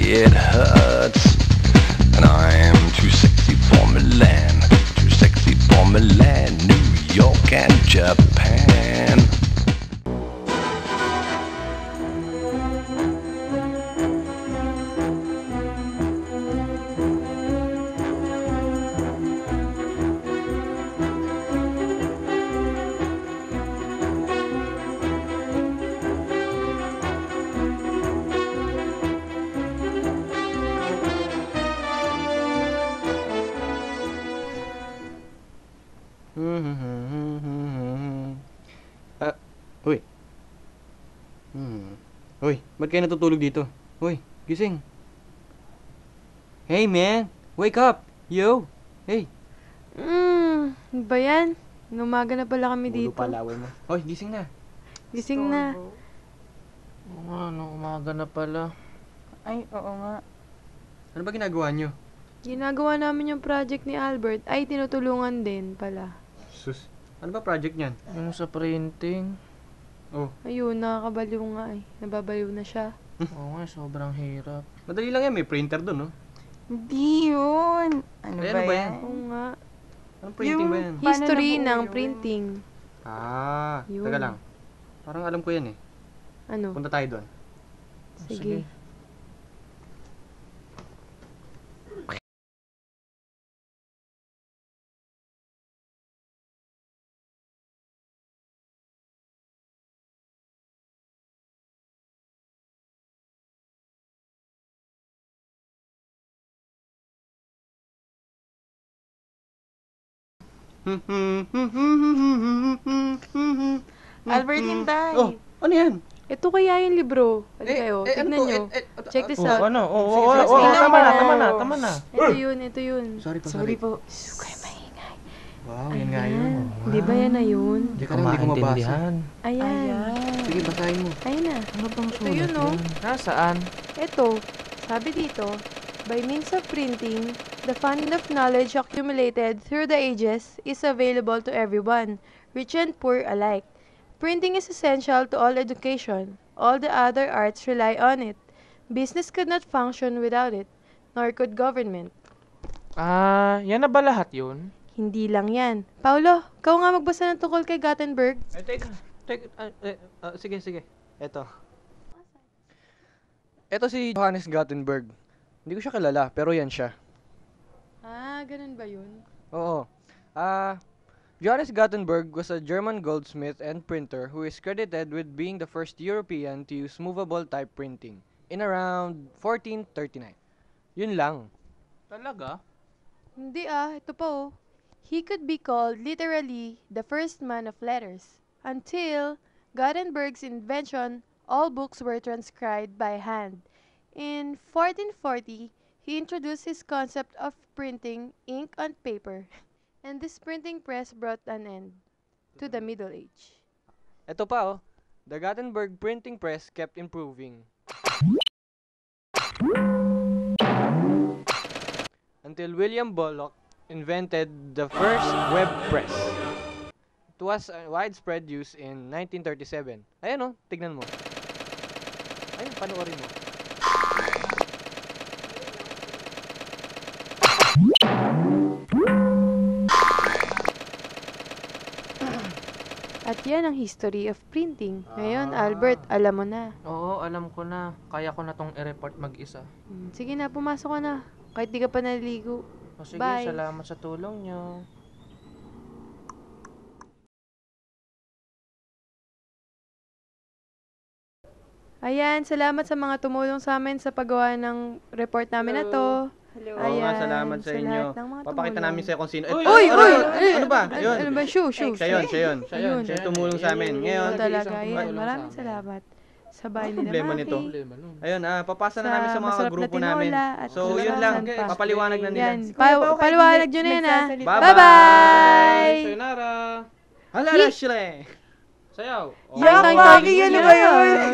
it hurts. And I am too sexy for Milan, too sexy for Milan, New York and Japan. Uy. Uy, ba't kayo natutulog dito? Uy, gising. Hey, man! Wake up! Yo! Hey! Ano ba yan? Umaga na pala kami Ulo dito. palaway mo. Uy, gising na. Gising na. Oo nga, no, umaga na pala. Ay, oo nga. Ano ba ginagawa nyo? Ginagawa namin yung project ni Albert. Ay, tinutulungan din pala. Sus, ano ba project nyan? Yung sa printing. Oh, Ayun, nakakabaliw nga eh. Nababaliw na siya. Oo nga, sobrang hirap. madali lang yan. May printer dun, no? Hindi yun. Ano Eh, ba ano ba yan? Oo nga. Anong printing ba yan? Paano History nabuo ng yun? printing. Ah, Yun. taga lang. Parang alam ko yan eh. Ano? Punta tayo doon. Sige. Albert, hintay. Oh, ano yan? Ito kaya yung libro. Hali kayo. ano Tignan to? nyo. Check this Oh, out. ano? Sige, sige. Tama na, tama na, tama na. Ito yun, ito yun. Sorry po, Sorry sorry. po. Sukay maingay. Wow, yan nga yun. Ayan. Di ba yan na yun? Hindi ko hindi ko mabasa. Maintindihan. Ayan. Ayan. Sige, basahin mo. Ayan na. Ano bang Ito sulat yun, oh. yan? Nasaan? Ito, sabi dito, by means of printing, the fund of knowledge accumulated through the ages is available to everyone, rich and poor alike. Printing is essential to all education. All the other arts rely on it. Business could not function without it, nor could government. Yan na ba lahat yun? Hindi lang yan. Paulo, ikaw nga magbasa ng tungkol kay Gutenberg. Teka. Sige. Ito si Johannes Gutenberg. Hindi ko siya kilala, pero yan siya. Ganun ba yun? Oo. Johannes Gutenberg was a German goldsmith and printer who is credited with being the first European to use movable type printing in around 1439. Yun lang. Talaga? Hindi ito pa oh. He could be called literally the first man of letters. Until Gutenberg's invention, all books were transcribed by hand. In 1440, he introduced his concept of printing ink on paper, and this printing press brought an end to the Middle Age. Ito pa oh. The Gutenberg printing press kept improving until William Bullock invented the first web press. It was widespread use in 1937. Ayan oh, tignan mo. Ayun, panoorin mo. At yan ang history of printing. Ngayon, Albert, alam mo na. Oo, alam ko na. Kaya ko na tong i-report mag-isa. Sige na, pumasok ka na. Kahit di ka pa naligo. O sige, Bye. salamat sa tulong nyo. Ayan, salamat sa mga tumulong sa amin sa paggawa ng report namin na to. Hello. Oo nga, Ayan, salamat sa inyo. lahat ng mga Papakita tumulong. namin sa'yo kung sino. Uy! Ano ba? Yun. Ano ba? Shoe. Siya yun. Ayun. Siya yung tumulong sa amin. Ngayon, Oo, talaga. isang Ayan, tumulong maraming sa amin. salamat. Sa bahay Ano nila problema Maki. nito? ayun, papasa na Sa namin sa mga masarap na grupo namin. tinola at So, masarap yun na lang. sanpa. Papaliwanag na nila. Yan, Kuya Pao, kahit paliwanag hindi nyo na yan ha. nagsasalita. Bye-bye! Sayonara! Hala, Ashley! Sayaw! Yak, Maki, ano ba yun?